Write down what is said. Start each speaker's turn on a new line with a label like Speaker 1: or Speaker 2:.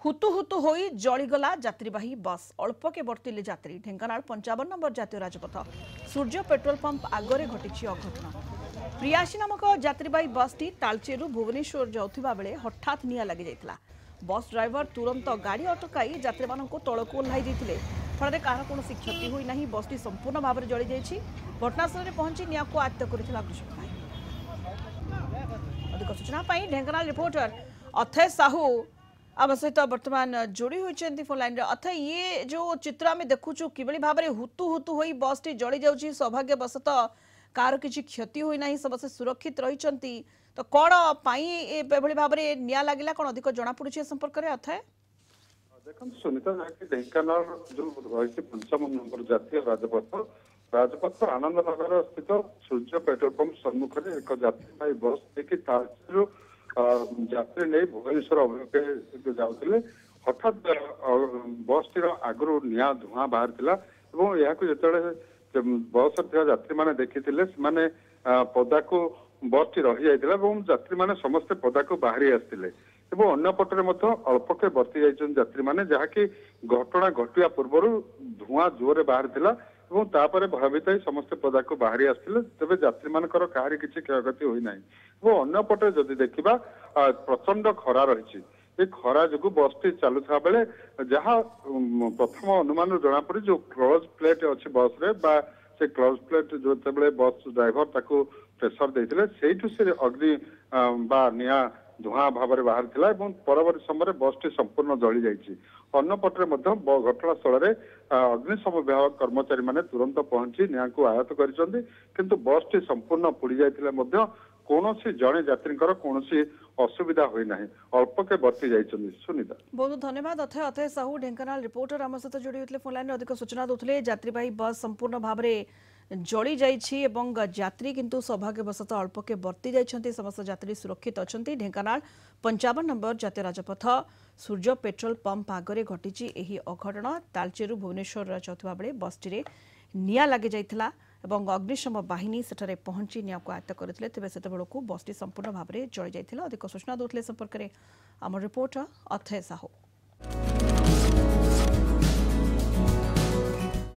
Speaker 1: हुतु हुतु होई जलीगला यात्रीवाही बस अल्पके बर्तिले यात्री ढेंकानाल 55 नंबर जातीय राजपथ सूर्य पेट्रोल पंप आगरे घटी अघटन प्रियासी नामक यात्रीवाही बसटी तालचेरु भुवनेश्वर जाउथिबा बेले हठात निया लागि जाइतला। बस ड्राइवर तुरंत गाड़ी अटकाई यात्री मानक तलक ओह्लाई देथिले फल कहार कौन क्षति होई नाही। बसटी संपूर्ण भाव में जली जाइछि। घटनास्थल में पहुंची निया को आयत्त करिथिला अग्निशमन बाहिनी। अधिक सूचना पाई ढेंकानाल रिपोर्टर अथय साहू आम सहित बर्तमान जोड़ी होती फोन लाइन अथय ये जो चित्र आम देखुचु कि भाव में हुतु हुतु हो बस टी जली जाऊँगी सौभाग्यवशत कार किसी क्षति होई नाही समस्त सुरक्षित रही तो कौन भाव में निया लगिला कौन अधिक जना पड़ी संपर्क में अथय
Speaker 2: देखो सुनीता ढेंकानाल जो रही 55 नंबर जातीय राजपथ आनंद नगर स्थित सूर्य पेट्रोल पंप सम्मुख में एक यात्री बस देखी यात्री नहीं भुवनेश्वर अभिमुखे जाऊे हठात बस टी आगु निया धुआं बाहर जो बस यात्री मैंने देखी पदा को बस टी रही जाता यात्री मैंने समस्ते पदा को बाहरी आसते अंपटे अल्पके बर्ती यात्री मैंने जहाँकि घटना घटिया पूर्व धुआं जोरे बाहर तापर भयभीत ही समस्ते पदा को बाहरी आसते तेज यात्री मानकर कहार किसी क्षयक्षति होना अंपटे जदि देखा प्रचंड खरा रही खरा जो बस टी चलुवा बेले जहाँ प्रथम अनुमान जना पड़ी जो क्लच प्लेट अच्छी बस रे से क्लच प्लेट जो बस ड्राइवर ताको प्रेसर देते से अग्नि निया धुआं भाव में बाहर थिला परवर्ती समय बस टी संपूर्ण जली जाइए। अन्यपटे घटनास्थल में अग्निशम विभाग कर्मचारी माने तुरंत पहुंची निया को आयत्त कर बस टी संपूर्ण पुड़ी जाते कौन जड़े यात्री कौन असुविधा हुई ना अल्पके बर्ती जाइए। सुनीता
Speaker 1: बहुत धन्यवाद अथय अथय साहू ढेंकानाल रिपोर्टर आम सहित जोड़ी होते फोन लाइन अधिक सूचना दूसरे यात्रीवाही बस संपूर्ण भाव में जली जाइछि एवं यात्री किंतु सौभाग्यवशत अल्पके बर्ती जाइछन्ति समस्त यात्री सुरक्षित अछन्ति। ढेंकानाल 55 नंबर जातीय राजपथ सूर्य पेट्रोल पंप आगरे घटिछि एही अघटन तालचेरु भुवनेश्वर जाउथबा बेले बसटी निया लागि जाइथिला एवं अग्निशम बाहिनी सेठारे पहुंची निया को आयत्त करथिले तेबे सेतेबेलकु बसटी संपूर्ण भाव में जली जाइथिला। अधिक सूचना दूसरे संपर्क में आम रिपोर्टर अथय साहू।